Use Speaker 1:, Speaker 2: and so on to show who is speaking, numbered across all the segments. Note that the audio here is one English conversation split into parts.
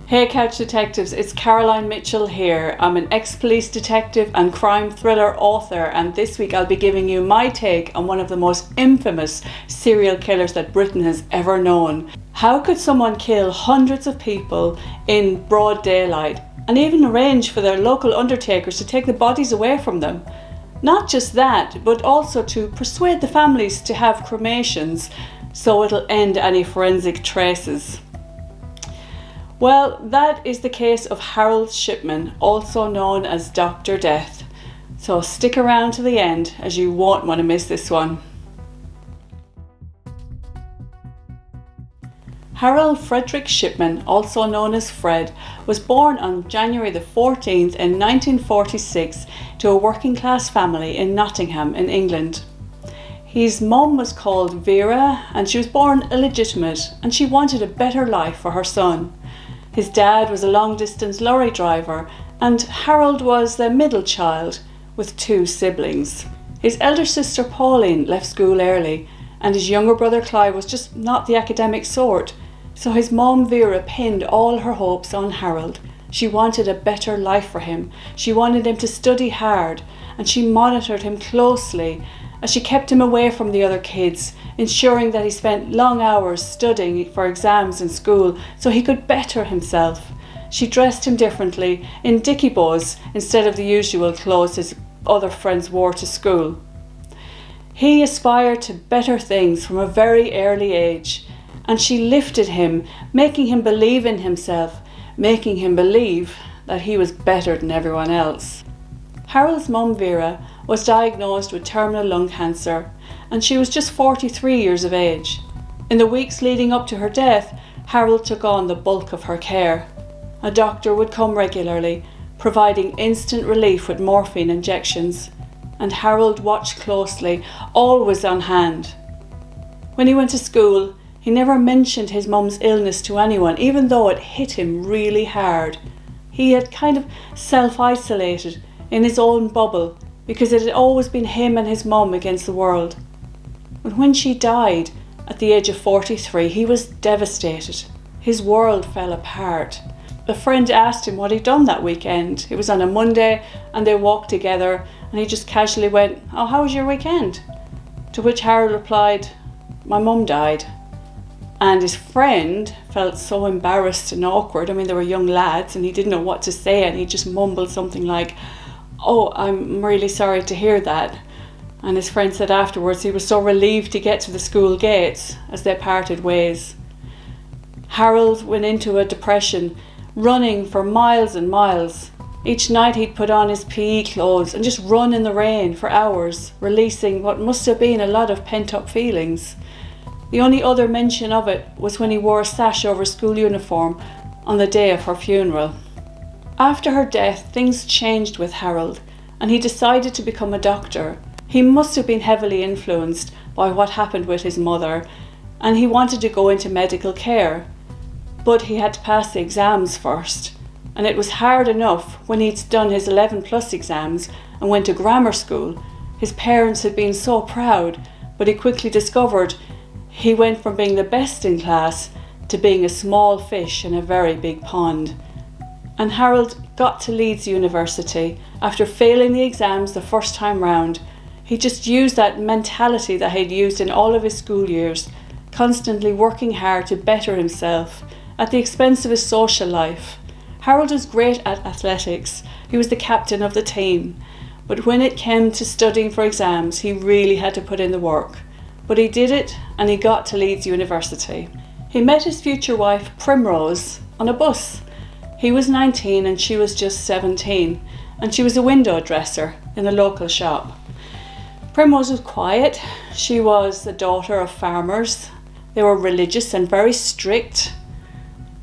Speaker 1: Hey Couch Detectives, it's Caroline Mitchell here. I'm an ex-police detective and crime thriller author, and this week I'll be giving you my take on one of the most infamous serial killers that Britain has ever known. How could someone kill hundreds of people in broad daylight and even arrange for their local undertakers to take the bodies away from them? Not just that, but also to persuade the families to have cremations so it'll end any forensic traces. Well, that is the case of Harold Shipman, also known as Dr. Death. So stick around to the end, as you won't want to miss this one. Harold Frederick Shipman, also known as Fred, was born on January the 14th in 1946 to a working class family in Nottingham in England. His mum was called Vera, and she was born illegitimate, and she wanted a better life for her son. His dad was a long-distance lorry driver, and Harold was the middle child with two siblings. His elder sister Pauline left school early, and his younger brother Clive was just not the academic sort, so his mom Vera pinned all her hopes on Harold. She wanted a better life for him. She wanted him to study hard, and she monitored him closely as she kept him away from the other kids, ensuring that he spent long hours studying for exams in school so he could better himself. She dressed him differently, in dicky bows instead of the usual clothes his other friends wore to school. He aspired to better things from a very early age, and she lifted him, making him believe in himself, making him believe that he was better than everyone else. Harold's mum Vera was diagnosed with terminal lung cancer, and she was just 43 years of age. In the weeks leading up to her death, Harold took on the bulk of her care. A doctor would come regularly, providing instant relief with morphine injections, and Harold watched closely, always on hand. When he went to school, he never mentioned his mum's illness to anyone, even though it hit him really hard. He had kind of self-isolated in his own bubble, because it had always been him and his mum against the world. But when she died at the age of 43, he was devastated. His world fell apart. A friend asked him what he'd done that weekend. It was on a Monday, and they walked together, and he just casually went, "Oh, how was your weekend?" To which Harold replied, "My mum died." And his friend felt so embarrassed and awkward. I mean, they were young lads, and he didn't know what to say, and he just mumbled something like, "Oh, I'm really sorry to hear that." And his friend said afterwards he was so relieved to get to the school gates as they parted ways. Harold went into a depression, running for miles and miles. Each night he'd put on his PE clothes and just run in the rain for hours, releasing what must have been a lot of pent-up feelings. The only other mention of it was when he wore a sash over his school uniform on the day of her funeral. After her death, things changed with Harold, and he decided to become a doctor. He must have been heavily influenced by what happened with his mother, and he wanted to go into medical care. But he had to pass the exams first, and it was hard enough when he'd done his 11+ exams and went to grammar school. His parents had been so proud, but he quickly discovered he went from being the best in class to being a small fish in a very big pond. And Harold got to Leeds University after failing the exams the first time round. He just used that mentality that he'd used in all of his school years, constantly working hard to better himself at the expense of his social life. Harold was great at athletics. He was the captain of the team. But when it came to studying for exams, he really had to put in the work. But he did it, and he got to Leeds University. He met his future wife, Primrose, on a bus. He was 19 and she was just 17, and she was a window dresser in a local shop. Primrose was quiet. She was the daughter of farmers. They were religious and very strict,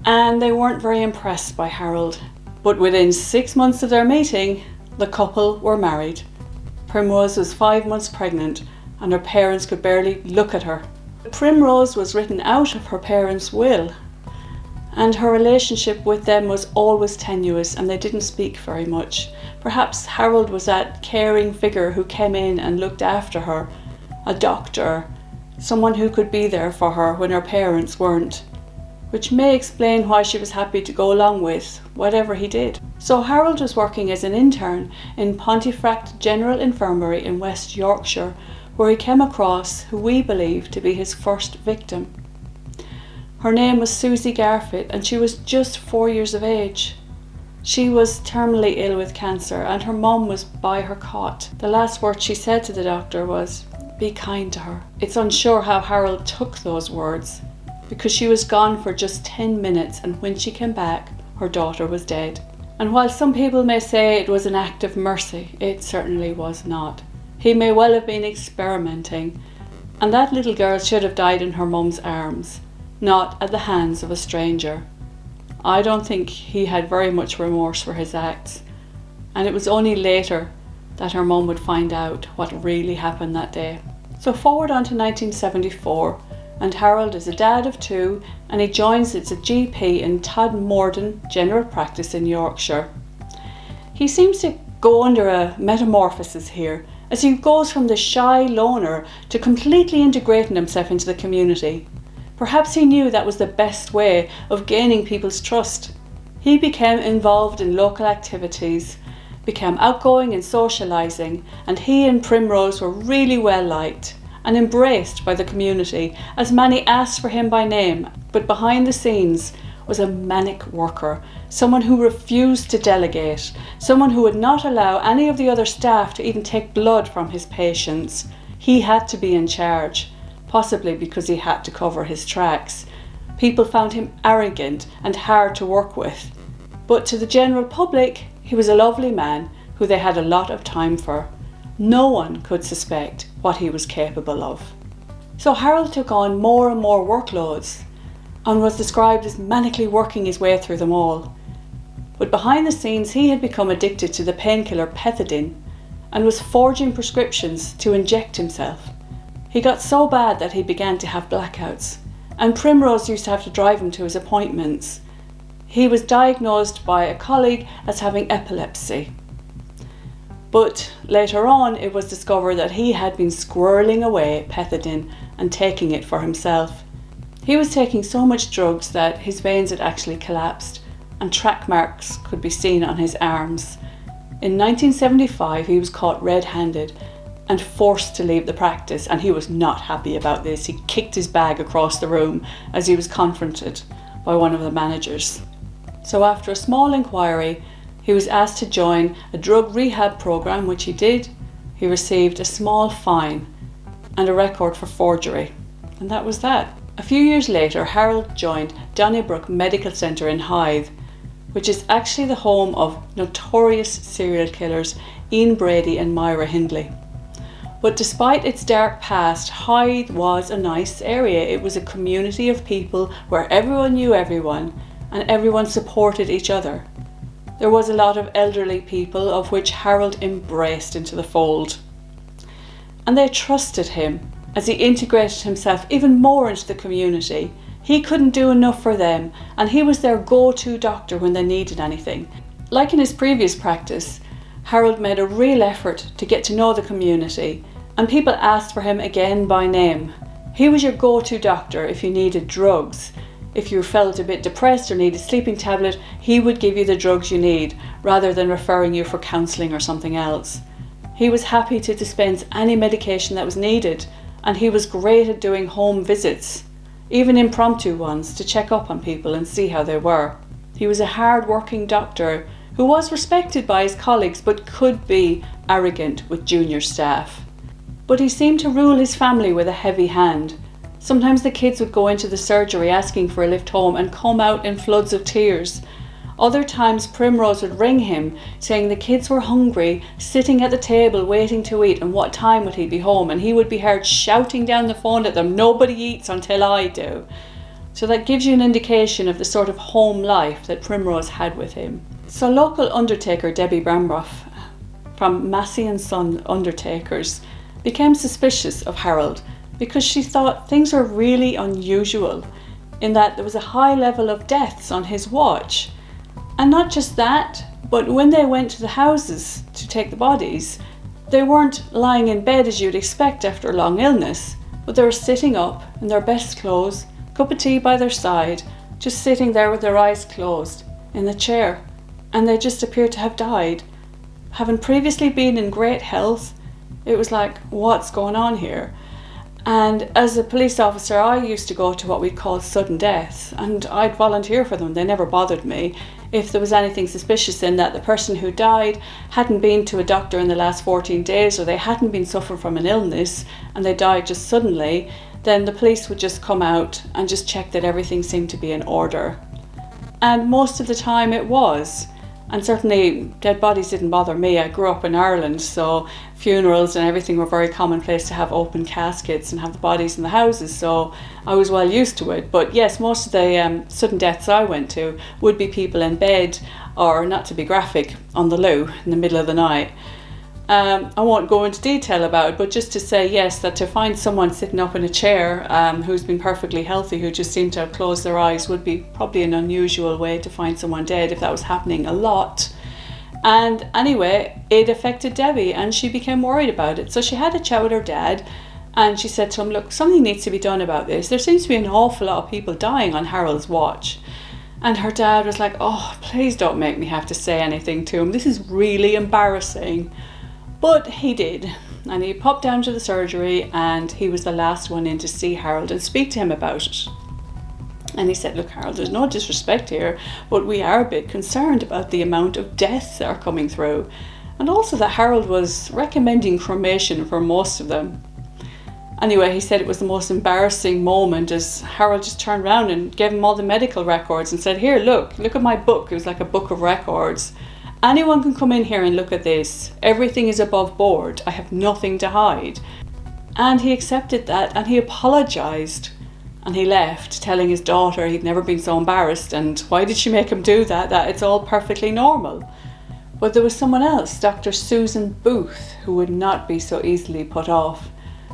Speaker 1: and they weren't very impressed by Harold. But within 6 months of their meeting, the couple were married. Primrose was 5 months pregnant, and her parents could barely look at her. Primrose was written out of her parents' will, and her relationship with them was always tenuous, and they didn't speak very much. Perhaps Harold was that caring figure who came in and looked after her, a doctor, someone who could be there for her when her parents weren't. which may explain why she was happy to go along with whatever he did. So Harold was working as an intern in Pontefract General Infirmary in West Yorkshire, where he came across who we believe to be his first victim. Her name was Susie Garfitt, and she was just 4 years of age. She was terminally ill with cancer, and her mum was by her cot. The last word she said to the doctor was, "Be kind to her." It's unsure how Harold took those words, because she was gone for just 10 minutes, and when she came back, her daughter was dead. And while some people may say it was an act of mercy, it certainly was not. He may well have been experimenting, and that little girl should have died in her mum's arms, not at the hands of a stranger. I don't think he had very much remorse for his acts, and it was only later that her mum would find out what really happened that day. So forward on to 1974, and Harold is a dad of 2, and he joins as a GP in Todmorden General Practice in Yorkshire. He seems to go under a metamorphosis here, as he goes from the shy loner to completely integrating himself into the community. Perhaps he knew that was the best way of gaining people's trust. He became involved in local activities, became outgoing and socialising, and he and Primrose were really well liked and embraced by the community, as many asked for him by name. But behind the scenes was a manic worker, someone who refused to delegate, someone who would not allow any of the other staff to even take blood from his patients. He had to be in charge, possibly because he had to cover his tracks. People found him arrogant and hard to work with. But to the general public, he was a lovely man who they had a lot of time for. No one could suspect what he was capable of. So Harold took on more and more workloads and was described as manically working his way through them all. But behind the scenes, he had become addicted to the painkiller pethidine and was forging prescriptions to inject himself. He got so bad that he began to have blackouts, and Primrose used to have to drive him to his appointments. He was diagnosed by a colleague as having epilepsy. But later on, it was discovered that he had been squirreling away pethidine and taking it for himself. He was taking so much drugs that his veins had actually collapsed, and track marks could be seen on his arms. In 1975, he was caught red-handed and forced to leave the practice, and he was not happy about this. He kicked his bag across the room as he was confronted by one of the managers. So after a small inquiry, he was asked to join a drug rehab program, which he did. He received a small fine and a record for forgery, and that was that. A few years later, Harold joined Donnybrook Medical Centre in Hythe, which is actually the home of notorious serial killers Ian Brady and Myra Hindley. But despite its dark past, Hythe was a nice area. It was a community of people where everyone knew everyone and everyone supported each other. There was a lot of elderly people, of which Harold embraced into the fold. And they trusted him as he integrated himself even more into the community. He couldn't do enough for them, and he was their go-to doctor when they needed anything. Like in his previous practice, Harold made a real effort to get to know the community, and people asked for him again by name. He was your go-to doctor if you needed drugs. If you felt a bit depressed or needed a sleeping tablet, he would give you the drugs you need, rather than referring you for counselling or something else. He was happy to dispense any medication that was needed, and he was great at doing home visits, even impromptu ones, to check up on people and see how they were. He was a hard-working doctor who was respected by his colleagues but could be arrogant with junior staff. But he seemed to rule his family with a heavy hand. Sometimes the kids would go into the surgery asking for a lift home and come out in floods of tears. Other times Primrose would ring him saying the kids were hungry, sitting at the table waiting to eat, and what time would he be home, and he would be heard shouting down the phone at them, "Nobody eats until I do." So that gives you an indication of the sort of home life that Primrose had with him. So local undertaker Debbie Bramroff from Massey and Son Undertakers became suspicious of Harold because she thought things were really unusual in that there was a high level of deaths on his watch. And not just that, but when they went to the houses to take the bodies, they weren't lying in bed as you'd expect after a long illness, but they were sitting up in their best clothes, cup of tea by their side, just sitting there with their eyes closed in the chair, and they just appeared to have died. Having previously been in great health, it was like, what's going on here? And as a police officer, I used to go to what we call sudden deaths, and I'd volunteer for them. They never bothered me. If there was anything suspicious in that the person who died hadn't been to a doctor in the last 14 days, or they hadn't been suffering from an illness and they died just suddenly, then the police would just come out and just check that everything seemed to be in order. And most of the time it was. And certainly dead bodies didn't bother me. I grew up in Ireland, so funerals and everything were very commonplace to have open caskets and have the bodies in the houses, so I was well used to it. But yes, most of the sudden deaths I went to would be people in bed, or, not to be graphic, on the loo in the middle of the night. I won't go into detail about it, but just to say, yes, that to find someone sitting up in a chair who's been perfectly healthy, who just seemed to have closed their eyes, would be probably an unusual way to find someone dead if that was happening a lot. And anyway, it affected Debbie and she became worried about it. So she had a chat with her dad and she said to him, look, something needs to be done about this. There seems to be an awful lot of people dying on Harold's watch. And her dad was like, oh, please don't make me have to say anything to him. This is really embarrassing. But he did, and he popped down to the surgery and he was the last one in to see Harold and speak to him about it. And he said, look, Harold, there's no disrespect here, but we are a bit concerned about the amount of deaths that are coming through. And also that Harold was recommending cremation for most of them. Anyway, he said it was the most embarrassing moment as Harold just turned around and gave him all the medical records and said, here, look at my book. It was like a book of records. Anyone can come in here and look at this. Everything is above board. I have nothing to hide. And he accepted that and he apologised. And he left, telling his daughter he'd never been so embarrassed and why did she make him do that, that it's all perfectly normal. But there was someone else, Dr. Susan Booth, who would not be so easily put off.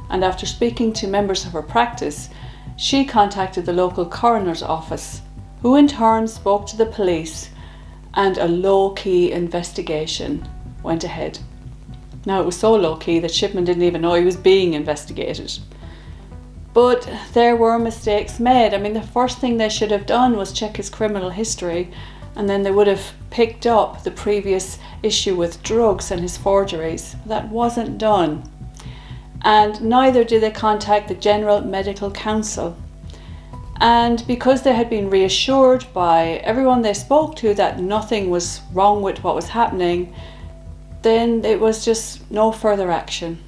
Speaker 1: And after speaking to members of her practice, she contacted the local coroner's office, who in turn spoke to the police, and a low-key investigation went ahead. Now, it was so low-key that Shipman didn't even know he was being investigated. But there were mistakes made. I mean, the first thing they should have done was check his criminal history, and then they would have picked up the previous issue with drugs and his forgeries. That wasn't done. And neither did they contact the General Medical Council. And because they had been reassured by everyone they spoke to that nothing was wrong with what was happening, then it was just no further action.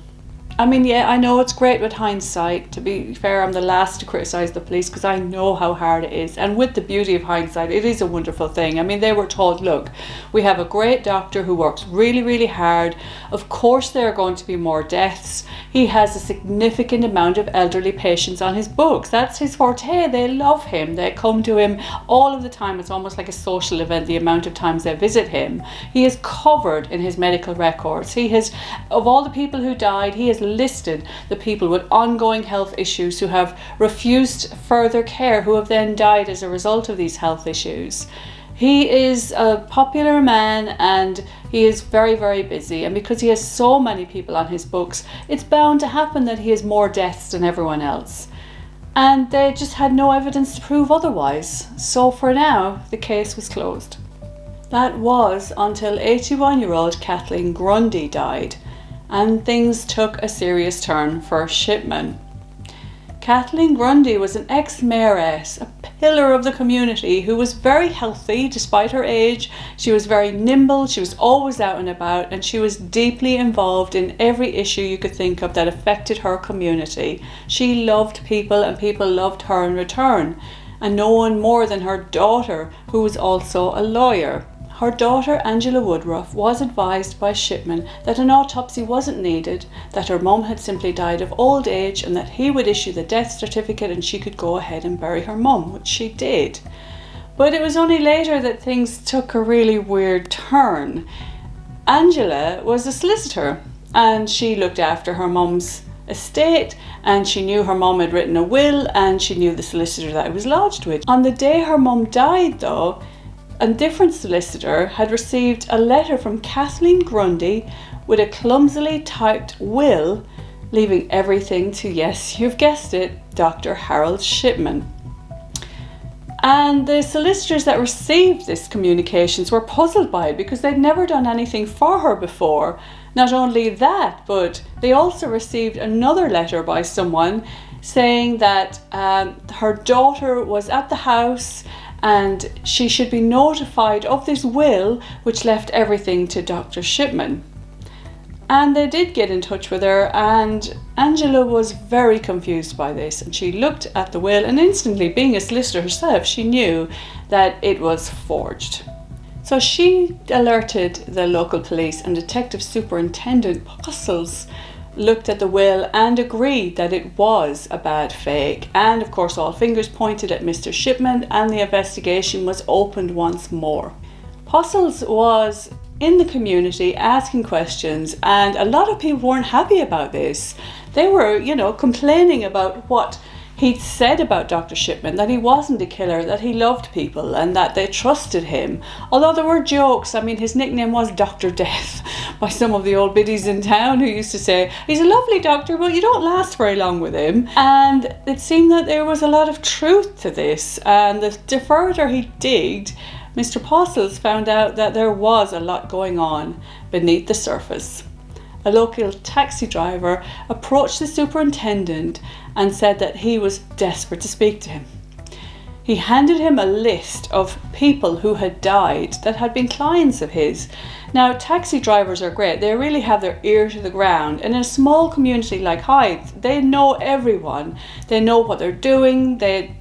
Speaker 1: I mean, yeah, I know it's great with hindsight. To be fair, I'm the last to criticise the police because I know how hard it is. And with the beauty of hindsight, it is a wonderful thing. I mean, they were told, look, we have a great doctor who works really, really hard. Of course, there are going to be more deaths. He has a significant amount of elderly patients on his books. That's his forte. They love him. They come to him all of the time. It's almost like a social event, the amount of times they visit him. He is covered in his medical records. He has, of all the people who died, he has listed the people with ongoing health issues who have refused further care, who have then died as a result of these health issues. He is a popular man and he is very, very busy, and because he has so many people on his books, it's bound to happen that he has more deaths than everyone else. And they just had no evidence to prove otherwise. So for now, the case was closed. That was until 81-year-old Kathleen Grundy died, and things took a serious turn for Shipman. Kathleen Grundy was an ex-mayoress, a pillar of the community who was very healthy despite her age. She was very nimble, she was always out and about, and she was deeply involved in every issue you could think of that affected her community. She loved people and people loved her in return, and no one more than her daughter, who was also a lawyer. Her daughter, Angela Woodruff, was advised by Shipman that an autopsy wasn't needed, that her mum had simply died of old age, and that he would issue the death certificate and she could go ahead and bury her mum, which she did. But it was only later that things took a really weird turn. Angela was a solicitor, and she looked after her mum's estate, and she knew her mum had written a will, and she knew the solicitor that it was lodged with. On the day her mum died, though, a different solicitor had received a letter from Kathleen Grundy with a clumsily typed will, leaving everything to, yes, you've guessed it, Dr. Harold Shipman. And the solicitors that received these communications were puzzled by it because they'd never done anything for her before. Not only that, but they also received another letter by someone saying that her daughter was at the house and she should be notified of this will which left everything to Dr. Shipman. And they did get in touch with her, and Angela was very confused by this, and she looked at the will and instantly, being a solicitor herself, she knew that it was forged. So she alerted the local police, and Detective Superintendent Postles looked at the will and agreed that it was a bad fake. And of course all fingers pointed at Mr. Shipman, and the investigation was opened once more. Postles was in the community asking questions, and a lot of people weren't happy about this. They were, complaining about what he'd said about Dr. Shipman, that he wasn't a killer, that he loved people and that they trusted him. Although there were jokes, his nickname was Dr. Death by some of the old biddies in town who used to say, he's a lovely doctor, but you don't last very long with him. And it seemed that there was a lot of truth to this, and the further he digged, Mr. Postles found out that there was a lot going on beneath the surface. A local taxi driver approached the superintendent and said that he was desperate to speak to him. He handed him a list of people who had died that had been clients of his. Now, taxi drivers are great. They really have their ear to the ground. And in a small community like Hythe, they know everyone. They know what they're doing. They,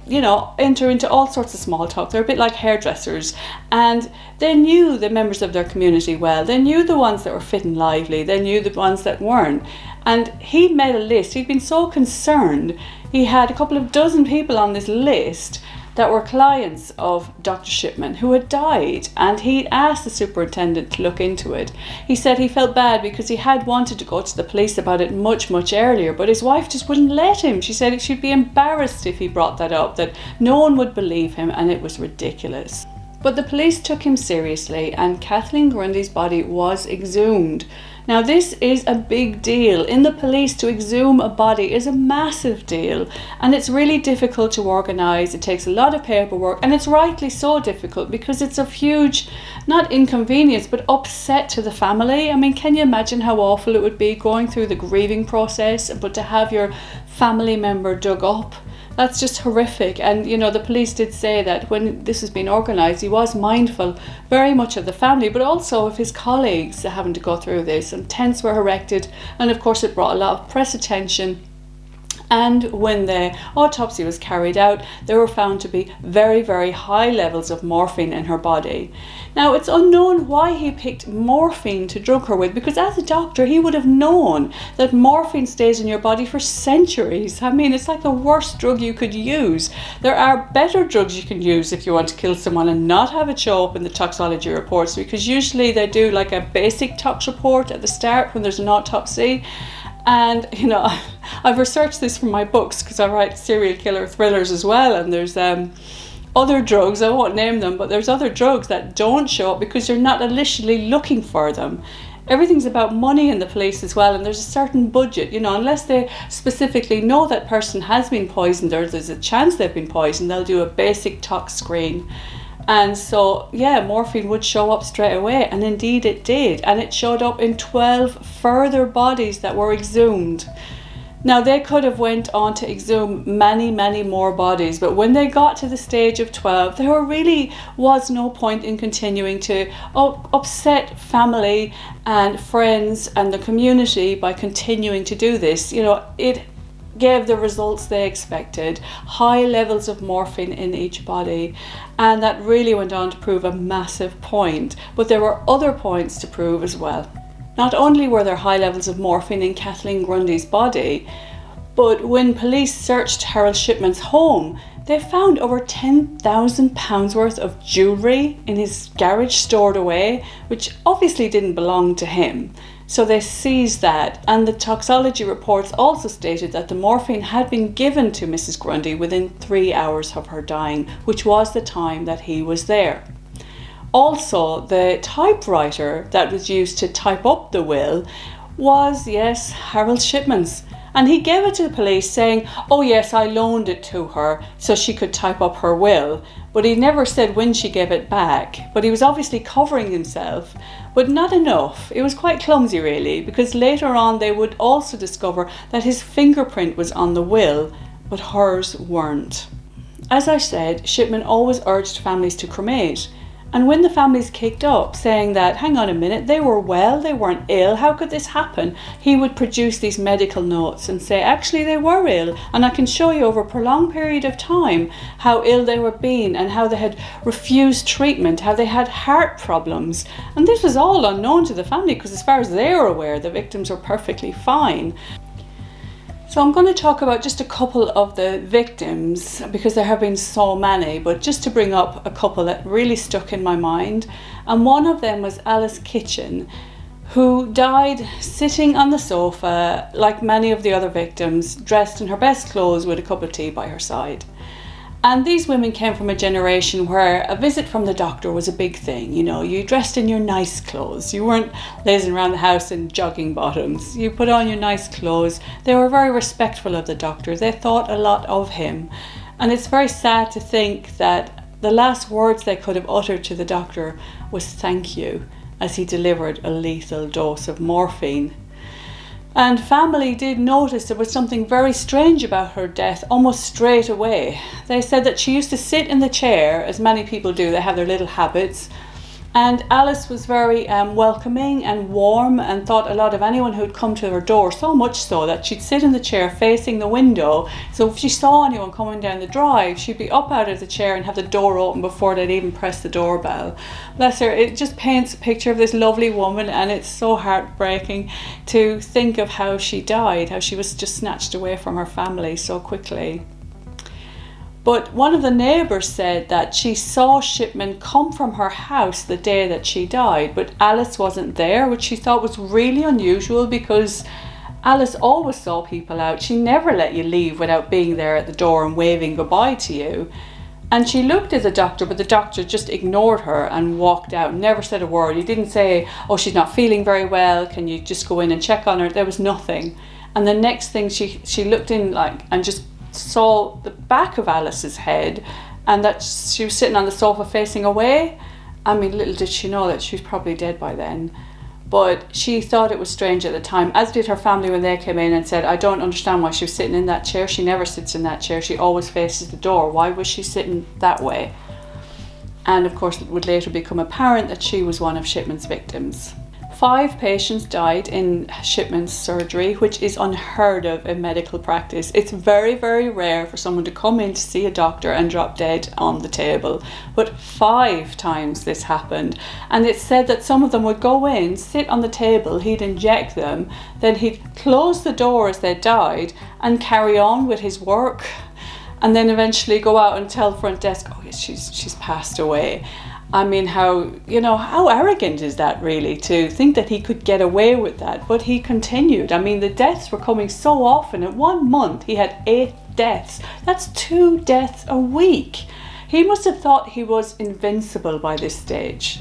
Speaker 1: enter into all sorts of small talk. They're a bit like hairdressers. And they knew the members of their community well. They knew the ones that were fit and lively. They knew the ones that weren't. And he made a list. He'd been so concerned. He had a couple of dozen people on this list that were clients of Dr. Shipman who had died, and he asked the superintendent to look into it. He said he felt bad because he had wanted to go to the police about it much earlier, but his wife just wouldn't let him. She said she'd be embarrassed if he brought that up, that no one would believe him, and it was ridiculous. But the police took him seriously, and Kathleen Grundy's body was exhumed. Now, this is a big deal. In the police, to exhume a body is a massive deal, and it's really difficult to organise. It takes a lot of paperwork, and it's rightly so difficult because it's of huge, not inconvenience, but upset to the family. Can you imagine how awful it would be going through the grieving process, but to have your family member dug up? That's just horrific. And the police did say that when this has been organised, he was mindful very much of the family, but also of his colleagues having to go through this, and tents were erected, and of course it brought a lot of press attention. And when the autopsy was carried out, there were found to be very high levels of morphine in her body. Now, it's unknown why he picked morphine to drug her with, because as a doctor, he would have known that morphine stays in your body for centuries. It's like the worst drug you could use. There are better drugs you can use if you want to kill someone and not have it show up in the toxology reports, because usually they do like a basic tox report at the start when there's an autopsy. And I've researched this from my books because I write serial killer thrillers as well, and there's other drugs, I won't name them, but there's other drugs that don't show up because you're not initially looking for them. Everything's about money in the police as well, and there's a certain budget, unless they specifically know that person has been poisoned or there's a chance they've been poisoned, they'll do a basic tox screen. And so, morphine would show up straight away, and indeed it did, and it showed up in 12 further bodies that were exhumed. Now, they could have went on to exhume many more bodies, but when they got to the stage of 12, there really was no point in continuing to upset family and friends and the community by continuing to do this. It gave the results they expected, high levels of morphine in each body, and that really went on to prove a massive point. But there were other points to prove as well. Not only were there high levels of morphine in Kathleen Grundy's body, but when police searched Harold Shipman's home, they found over £10,000 worth of jewellery in his garage stored away, which obviously didn't belong to him. So they seized that, and the toxology reports also stated that the morphine had been given to Mrs. Grundy within 3 hours of her dying, which was the time that he was there. Also, the typewriter that was used to type up the will was, yes, Harold Shipman's. And he gave it to the police saying, oh yes, I loaned it to her so she could type up her will. but he never said when she gave it back. But he was obviously covering himself, but not enough. It was quite clumsy really, because later on they would also discover that his fingerprint was on the will, but hers weren't. As I said, Shipman always urged families to cremate. And when the families kicked up, saying that, hang on a minute, they were well, they weren't ill, how could this happen? He would produce these medical notes and say, actually they were ill, and I can show you over a prolonged period of time how ill they were being and how they had refused treatment, how they had heart problems. And this was all unknown to the family, because as far as they were aware, the victims were perfectly fine. So I'm going to talk about just a couple of the victims, because there have been so many, but just to bring up a couple that really stuck in my mind. And one of them was Alice Kitchen, who died sitting on the sofa like many of the other victims, dressed in her best clothes with a cup of tea by her side. And these women came from a generation where a visit from the doctor was a big thing. You know, you dressed in your nice clothes. You weren't lazing around the house in jogging bottoms. You put on your nice clothes. They were very respectful of the doctor. They thought a lot of him. And it's very sad to think that the last words they could have uttered to the doctor was thank you, as he delivered a lethal dose of morphine. And family did notice there was something very strange about her death almost straight away. They said that she used to sit in the chair, as many people do, they have their little habits. And Alice was very welcoming and warm, and thought a lot of anyone who'd come to her door, so much so that she'd sit in the chair facing the window. So if she saw anyone coming down the drive, she'd be up out of the chair and have the door open before they'd even press the doorbell. Bless her, it just paints a picture of this lovely woman, and it's so heartbreaking to think of how she died, how she was just snatched away from her family so quickly. But one of the neighbours said that she saw Shipman come from her house the day that she died, but Alice wasn't there, which she thought was really unusual, because Alice always saw people out. She never let you leave without being there at the door and waving goodbye to you. And she looked at the doctor, but the doctor just ignored her and walked out, never said a word. He didn't say, oh, she's not feeling very well, can you just go in and check on her? There was nothing. And the next thing she looked in and just saw the back of Alice's head, and that she was sitting on the sofa facing away. I mean, little did she know that she was probably dead by then. But she thought it was strange at the time, as did her family when they came in and said, I don't understand why she was sitting in that chair. She never sits in that chair. She always faces the door. Why was she sitting that way? And of course, it would later become apparent that she was one of Shipman's victims. 5 patients died in Shipman's surgery, which is unheard of in medical practice. It's very, very rare for someone to come in to see a doctor and drop dead on the table. But 5 times this happened. And it's said that some of them would go in, sit on the table, he'd inject them, then he'd close the door as they died and carry on with his work. And then eventually go out and tell the front desk, oh yes, she's passed away. I mean, how arrogant is that really, to think that he could get away with that? But he continued. I mean, the deaths were coming so often. In 1 month, he had 8 deaths. That's 2 deaths a week. He must have thought he was invincible by this stage.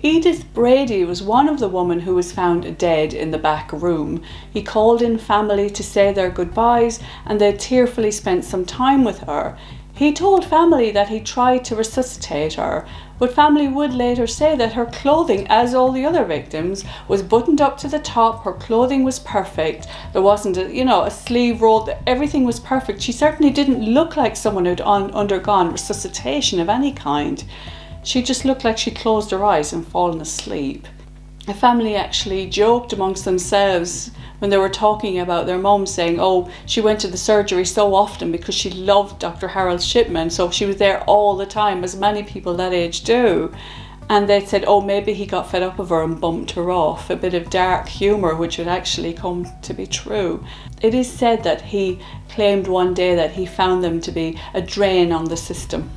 Speaker 1: Edith Brady was one of the women who was found dead in the back room. He called in family to say their goodbyes, and they tearfully spent some time with her. He told family that he tried to resuscitate her, but family would later say that her clothing, as all the other victims, was buttoned up to the top. Her clothing was perfect. There wasn't a sleeve rolled. Everything was perfect. She certainly didn't look like someone who'd undergone resuscitation of any kind. She just looked like she'd closed her eyes and fallen asleep. The family actually joked amongst themselves when they were talking about their mum, saying, oh, she went to the surgery so often because she loved Dr. Harold Shipman, so she was there all the time, as many people that age do. And they said, oh, maybe he got fed up of her and bumped her off. A bit of dark humour, which would actually come to be true. It is said that he claimed one day that he found them to be a drain on the system.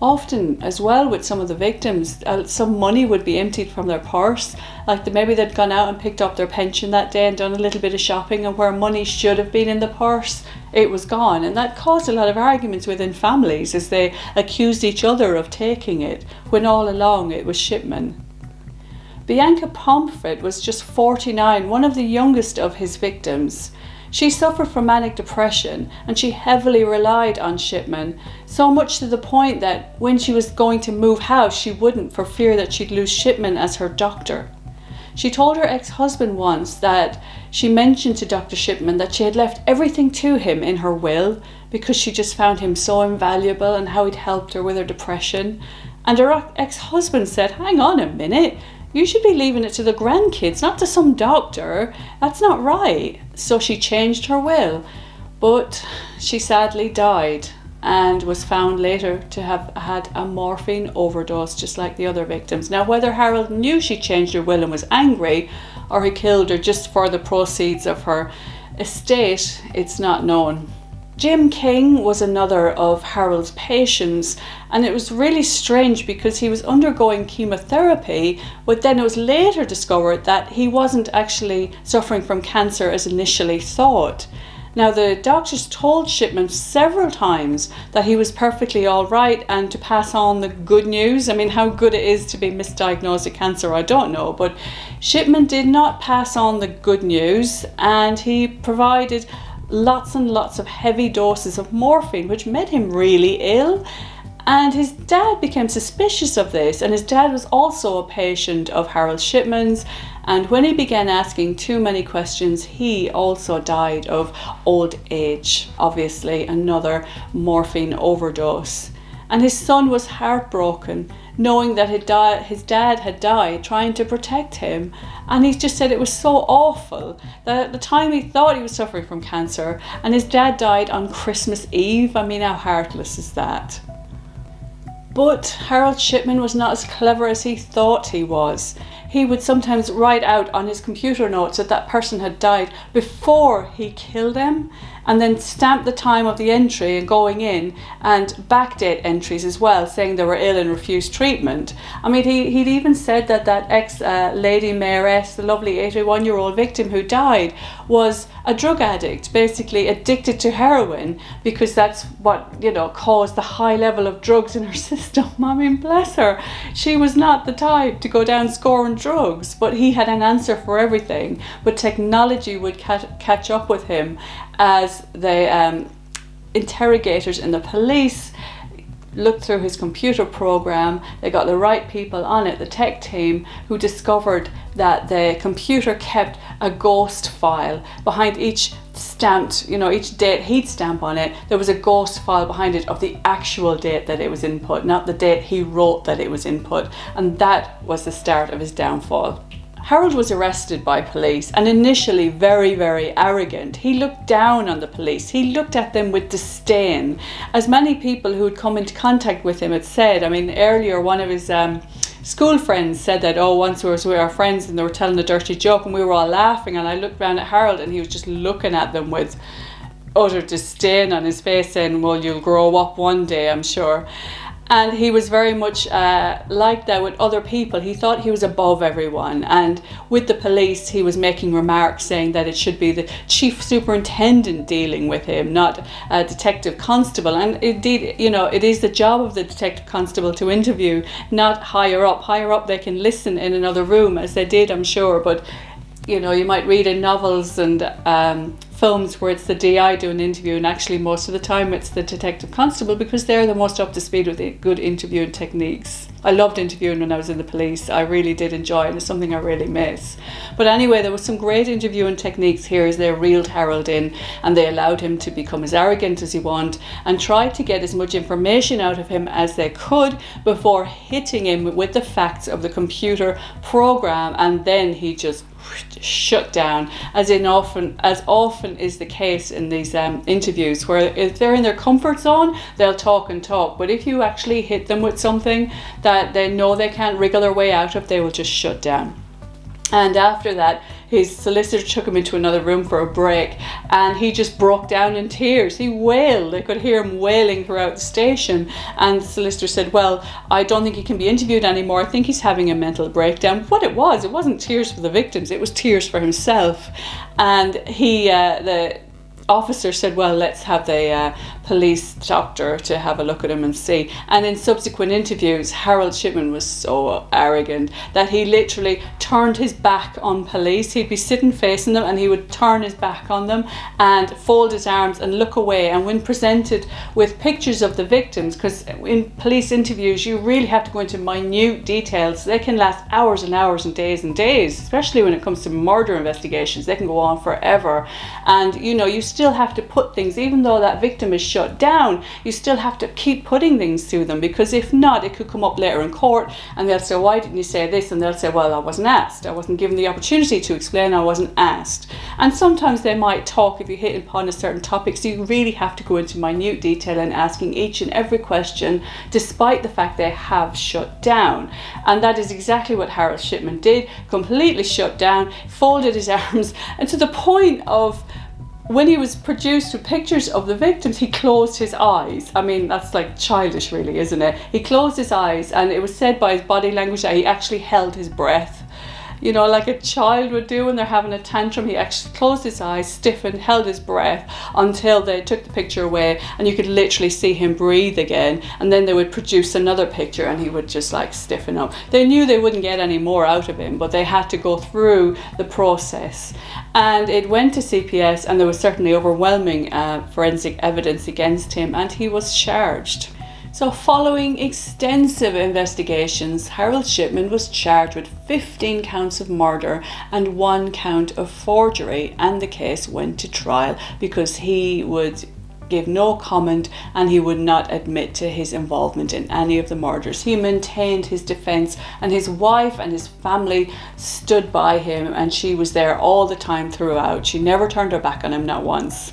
Speaker 1: Often as well with some of the victims, some money would be emptied from their purse, like maybe they'd gone out and picked up their pension that day and done a little bit of shopping, and where money should have been in the purse, it was gone. And that caused a lot of arguments within families, as they accused each other of taking it, when all along it was Shipman. Bianca Pomfret was just 49, one of the youngest of his victims. She suffered from manic depression and she heavily relied on Shipman, so much to the point that when she was going to move house, she wouldn't for fear that she'd lose Shipman as her doctor. She told her ex-husband once that she mentioned to Dr. Shipman that she had left everything to him in her will because she just found him so invaluable and how he'd helped her with her depression. And her ex-husband said, "Hang on a minute, you should be leaving it to the grandkids, not to some doctor. That's not right." So she changed her will, but she sadly died and was found later to have had a morphine overdose, just like the other victims. Now, whether Harold knew she changed her will and was angry, or he killed her just for the proceeds of her estate, it's not known. Jim King was another of Harold's patients, and it was really strange because he was undergoing chemotherapy, but then it was later discovered that he wasn't actually suffering from cancer as initially thought. Now, the doctors told Shipman several times that he was perfectly all right and to pass on the good news. I mean, how good it is to be misdiagnosed with cancer, I don't know, but Shipman did not pass on the good news, and he provided lots and lots of heavy doses of morphine, which made him really ill. And his dad became suspicious of this, and his dad was also a patient of Harold Shipman's, and when he began asking too many questions, he also died of old age, obviously another morphine overdose. And his son was heartbroken, knowing that his dad had died trying to protect him. And he just said it was so awful that at the time he thought he was suffering from cancer, and his dad died on Christmas Eve. I mean, how heartless is that? But Harold Shipman was not as clever as he thought he was. He would sometimes write out on his computer notes that that person had died before he killed them, and then stamp the time of the entry and going in, and backdate entries as well, saying they were ill and refused treatment. I mean, he'd even said that ex-lady mayoress, the lovely 81-year-old victim who died, was a drug addict, basically addicted to heroin, because that's what, caused the high level of drugs in her system. I mean, bless her. She was not the type to go down scoring drugs, but he had an answer for everything. But technology would catch up with him as the interrogators in the police looked through his computer program. They got the right people on it, the tech team, who discovered that the computer kept a ghost file behind each stamped, each date he'd stamp on it. There was a ghost file behind it of the actual date that it was input, not the date he wrote that it was input. And that was the start of his downfall. Harold was arrested by police, and initially very, very arrogant. He looked down on the police. He looked at them with disdain. As many people who had come into contact with him had said, I mean, earlier one of his school friends said that, once we were with our friends and they were telling a dirty joke and we were all laughing, and I looked round at Harold and he was just looking at them with utter disdain on his face, saying, "Well, you'll grow up one day, I'm sure." And he was very much like that with other people. He thought he was above everyone. And with the police, he was making remarks saying that it should be the chief superintendent dealing with him, not a detective constable. And indeed, it is the job of the detective constable to interview, not higher up. Higher up, they can listen in another room, as they did, I'm sure. But, you might read in novels and films where it's the DI doing an interview, and actually most of the time it's the detective constable, because they're the most up to speed with the good interviewing techniques. I loved interviewing when I was in the police. I really did enjoy it, and it's something I really miss. But anyway, there was some great interviewing techniques here as they reeled Harold in, and they allowed him to become as arrogant as he wanted and tried to get as much information out of him as they could before hitting him with the facts of the computer program, and then he just shut down, as often is the case in these interviews, where if they're in their comfort zone, they'll talk and talk, but if you actually hit them with something that they know they can't wriggle their way out of, they will just shut down. And after that, his solicitor took him into another room for a break, and he just broke down in tears. He wailed. They could hear him wailing throughout the station. And the solicitor said, "Well, I don't think he can be interviewed anymore. I think he's having a mental breakdown." What it wasn't tears for the victims. It was tears for himself. And he, officer said, well, let's have the police doctor to have a look at him and see. And in subsequent interviews, Harold Shipman was so arrogant that he literally turned his back on police. He'd be sitting facing them and he would turn his back on them and fold his arms and look away. And when presented with pictures of the victims, because in police interviews you really have to go into minute details, they can last hours and hours and days, especially when it comes to murder investigations. They can go on forever, and you still have to put things, even though that victim is shut down, you still have to keep putting things to them, because if not, it could come up later in court and they'll say, why didn't you say this? And they'll say, well, I wasn't asked, I wasn't given the opportunity to explain, I wasn't asked. And sometimes they might talk if you hit upon a certain topic, so you really have to go into minute detail in asking each and every question, despite the fact they have shut down. And that is exactly what Harold Shipman did, completely shut down, folded his arms, and to the point of when he was produced with pictures of the victims, he closed his eyes. I mean, that's like childish really, isn't it? He closed his eyes, and it was said by his body language that he actually held his breath. Like a child would do when they're having a tantrum. He actually closed his eyes, stiffened, held his breath until they took the picture away, and you could literally see him breathe again. And then they would produce another picture and he would just like stiffen up. They knew they wouldn't get any more out of him, but they had to go through the process. And it went to CPS, and there was certainly overwhelming forensic evidence against him, and he was charged. So following extensive investigations, Harold Shipman was charged with 15 counts of murder and 1 count of forgery, and the case went to trial because he would give no comment and he would not admit to his involvement in any of the murders. He maintained his defense, and his wife and his family stood by him, and she was there all the time throughout. She never turned her back on him, not once.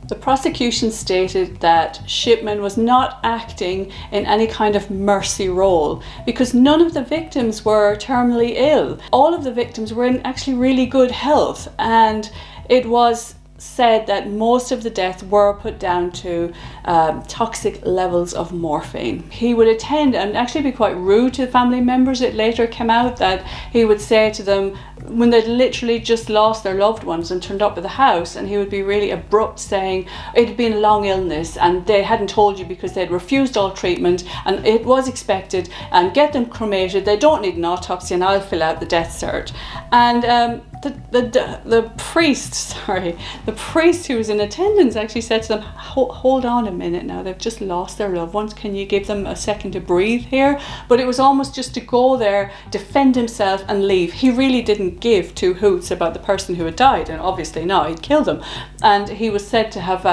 Speaker 1: The prosecution stated that Shipman was not acting in any kind of mercy role because none of the victims were terminally ill. All of the victims were in actually really good health, and it was said that most of the deaths were put down to toxic levels of morphine. He would attend and actually be quite rude to family members. It later came out that he would say to them when they'd literally just lost their loved ones and turned up at the house, and he would be really abrupt, saying it had been a long illness and they hadn't told you because they'd refused all treatment and it was expected, and get them cremated, they don't need an autopsy and I'll fill out the death cert. And the priest who was in attendance actually said to them, hold on a minute now, they've just lost their loved ones, can you give them a second to breathe here? But it was almost just to go there, defend himself and leave. He really didn't give two hoots about the person who had died, and obviously not, he'd killed them. And he was said to have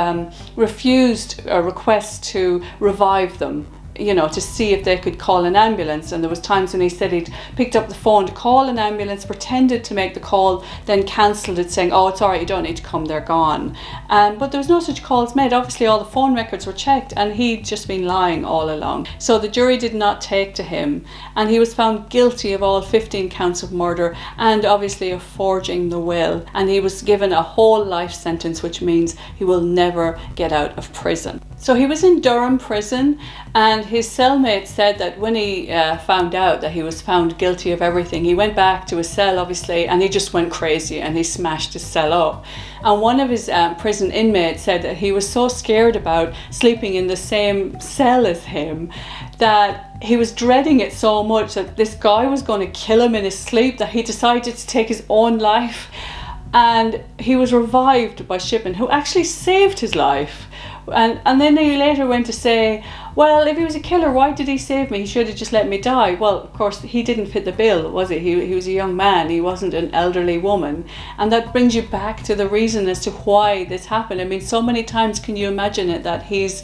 Speaker 1: refused a request to revive them, to see if they could call an ambulance. And there was times when he said he'd picked up the phone to call an ambulance, pretended to make the call, then cancelled it saying, oh, it's all right, you don't need to come, they're gone. But there was no such calls made. Obviously all the phone records were checked, and he'd just been lying all along. So the jury did not take to him, and he was found guilty of all 15 counts of murder and obviously of forging the will. And he was given a whole life sentence, which means he will never get out of prison. So he was in Durham prison, and his cellmate said that when he found out that he was found guilty of everything, he went back to his cell, obviously, and he just went crazy and he smashed his cell up. And one of his prison inmates said that he was so scared about sleeping in the same cell as him that he was dreading it so much that this guy was going to kill him in his sleep that he decided to take his own life. And he was revived by Shipman, who actually saved his life. And then he later went to say, well, if he was a killer, why did he save me? He should have just let me die. Well, of course, he didn't fit the bill, was he? He was a young man. He wasn't an elderly woman. And that brings you back to the reason as to why this happened. I mean, so many times can you imagine it that he's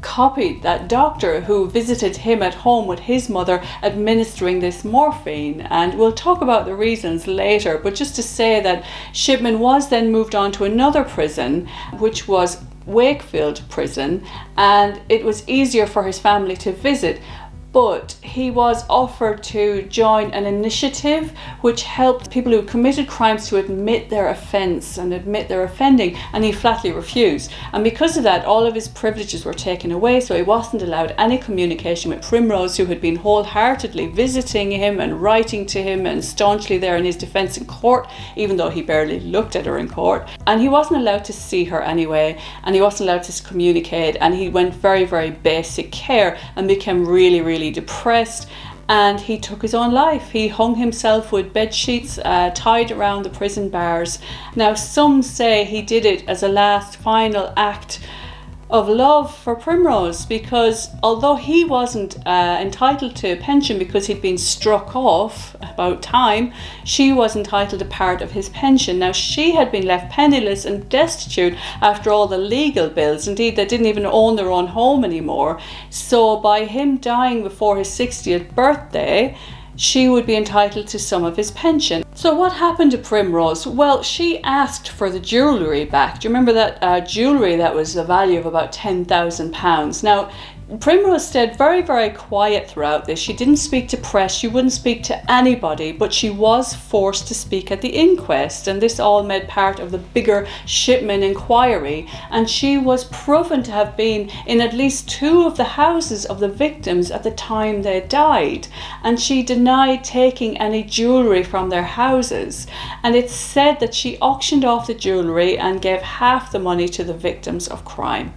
Speaker 1: copied that doctor who visited him at home with his mother administering this morphine. And we'll talk about the reasons later, but just to say that Shipman was then moved on to another prison, which was Wakefield prison, and it was easier for his family to visit. But he was offered to join an initiative which helped people who committed crimes to admit their offence and admit their offending, and he flatly refused. And because of that, all of his privileges were taken away, so he wasn't allowed any communication with Primrose, who had been wholeheartedly visiting him and writing to him and staunchly there in his defence in court, even though he barely looked at her in court. and he wasn't allowed to see her anyway, and he wasn't allowed to communicate, and he went very, very basic care and became really, really depressed. And he took his own life. He hung himself with bed sheets tied around the prison bars. Now, some say he did it as a last final act of love for Primrose, because although he wasn't entitled to a pension because he'd been struck off about time, she was entitled to part of his pension. Now, she had been left penniless and destitute after all the legal bills. Indeed, they didn't even own their own home anymore. So by him dying before his 60th birthday, she would be entitled to some of his pension. So what happened to Primrose? Well, she asked for the jewellery back. Do you remember that jewellery that was a value of about £10,000? Now, Primrose stayed very, very quiet throughout this. She didn't speak to press, she wouldn't speak to anybody, but she was forced to speak at the inquest, and this all made part of the bigger Shipman inquiry. And she was proven to have been in at least 2 of the houses of the victims at the time they died, and she denied taking any jewellery from their houses. And it's said that she auctioned off the jewellery and gave half the money to the victims of crime.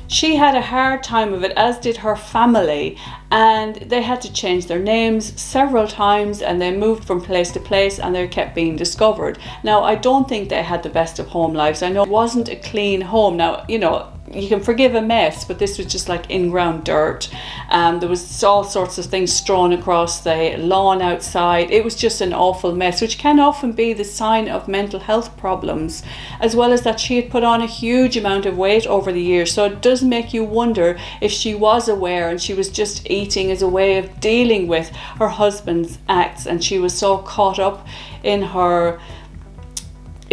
Speaker 1: She had a hard time of it, as did her family, and they had to change their names several times, and they moved from place to place, and they kept being discovered. Now, I don't think they had the best of home lives. I know it wasn't a clean home. Now, you know, you can forgive a mess, but this was just like in-ground dirt. There was all sorts of things strewn across the lawn outside. It was just an awful mess, which can often be the sign of mental health problems, as well as that she had put on a huge amount of weight over the years. So it does make you wonder if she was aware and she was just eating as a way of dealing with her husband's acts, and she was so caught up in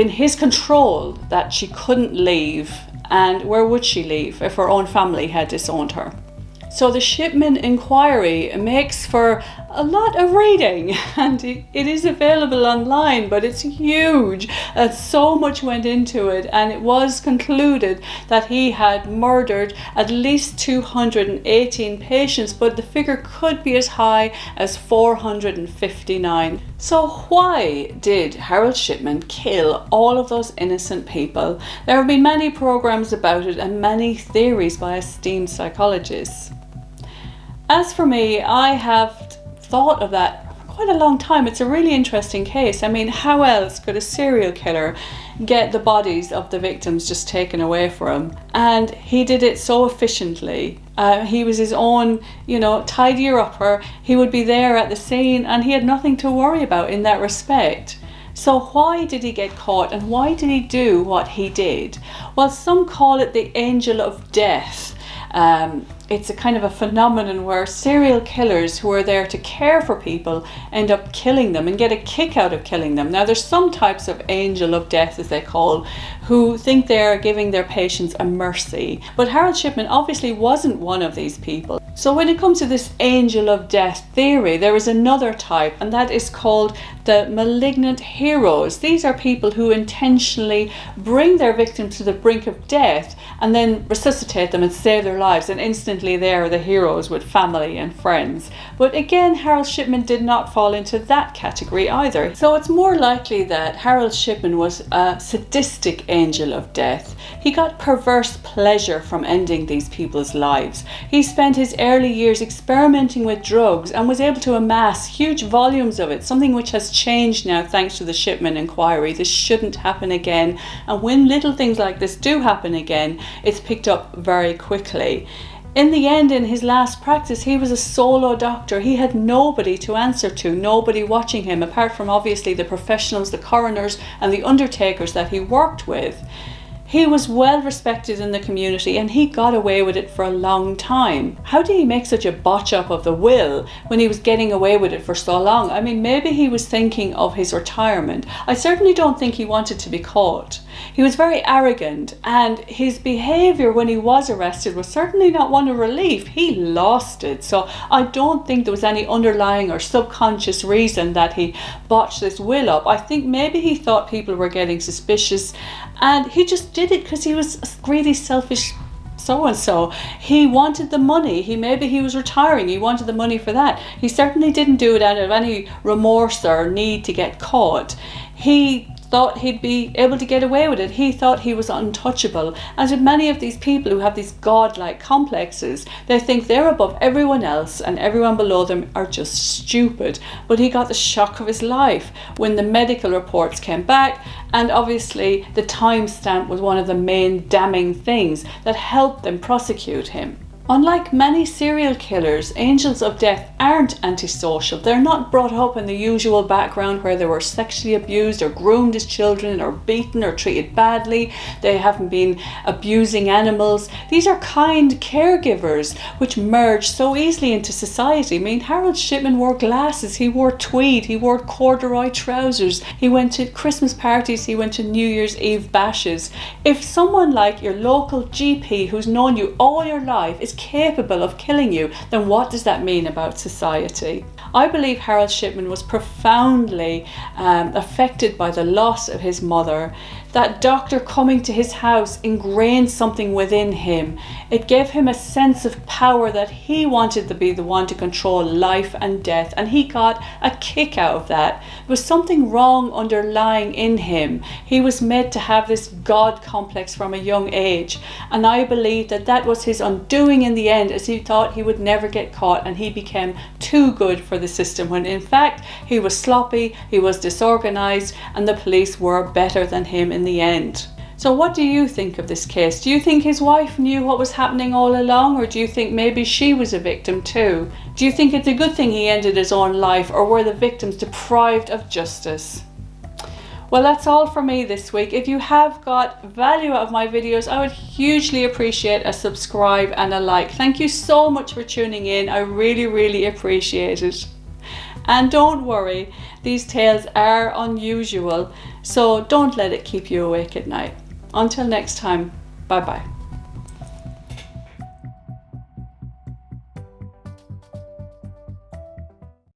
Speaker 1: his control that she couldn't leave. And where would she leave if her own family had disowned her? So the Shipman inquiry makes for a lot of reading, and it is available online, but it's huge. So much went into it, and it was concluded that he had murdered at least 218 patients, but the figure could be as high as 459. So why did Harold Shipman kill all of those innocent people? There have been many programs about it and many theories by esteemed psychologists. As for me, I have thought of that for quite a long time. It's a really interesting case. I mean, how else could a serial killer get the bodies of the victims just taken away from him? And he did it so efficiently. He was his own, tidier-upper. He would be there at the scene, and he had nothing to worry about in that respect. So why did he get caught, and why did he do what he did? Well, some call it the angel of death. It's a kind of a phenomenon where serial killers who are there to care for people end up killing them and get a kick out of killing them. Now, there's some types of angel of death, as they call, who think they're giving their patients a mercy. But Harold Shipman obviously wasn't one of these people. So when it comes to this angel of death theory, there is another type, and that is called the malignant heroes. These are people who intentionally bring their victims to the brink of death and then resuscitate them and save their lives, and instantly they are the heroes with family and friends. But again, Harold Shipman did not fall into that category either. So it's more likely that Harold Shipman was a sadistic angel of death. He got perverse pleasure from ending these people's lives. He spent his early years experimenting with drugs and was able to amass huge volumes of it, something which has changed now thanks to the Shipman inquiry. This shouldn't happen again, and when little things like this do happen again, it's picked up very quickly. In the end, in his last practice, he was a solo doctor. He had nobody to answer to, nobody watching him, apart from obviously the professionals, the coroners and the undertakers that he worked with. He was well respected in the community, and he got away with it for a long time. How did he make such a botch up of the will when he was getting away with it for so long? I mean, maybe he was thinking of his retirement. I certainly don't think he wanted to be caught. He was very arrogant, and his behaviour when he was arrested was certainly not one of relief. He lost it. So I don't think there was any underlying or subconscious reason that he botched this will up. I think maybe he thought people were getting suspicious, and he just did it because he was a greedy, selfish so-and-so. He wanted the money. Maybe he was retiring. He wanted the money for that. He certainly didn't do it out of any remorse or need to get caught. He thought he'd be able to get away with it. He thought he was untouchable. As with many of these people who have these godlike complexes, they think they're above everyone else and everyone below them are just stupid. But he got the shock of his life when the medical reports came back, and obviously the timestamp was one of the main damning things that helped them prosecute him. Unlike many serial killers, angels of death aren't antisocial. They're not brought up in the usual background where they were sexually abused or groomed as children or beaten or treated badly. They haven't been abusing animals. These are kind caregivers which merge so easily into society. I mean, Harold Shipman wore glasses, he wore tweed, he wore corduroy trousers, he went to Christmas parties, he went to New Year's Eve bashes. If someone like your local GP who's known you all your life is capable of killing you, then what does that mean about society? I believe Harold Shipman was profoundly affected by the loss of his mother. That doctor coming to his house ingrained something within him. It gave him a sense of power that he wanted to be the one to control life and death, and he got a kick out of that. There was something wrong underlying in him. He was made to have this God complex from a young age, and I believe that that was his undoing in the end, as he thought he would never get caught and he became too good for the system, when in fact he was sloppy, he was disorganized, and the police were better than him in the end. So what do you think of this case? Do you think his wife knew what was happening all along, or do you think maybe she was a victim too? Do you think it's a good thing he ended his own life, or were the victims deprived of justice? Well, that's all for me this week. If you have got value out of my videos, I would hugely appreciate a subscribe and a like. Thank you so much for tuning in. I really appreciate it. And don't worry, these tales are unusual, so don't let it keep you awake at night. Until next time, bye bye.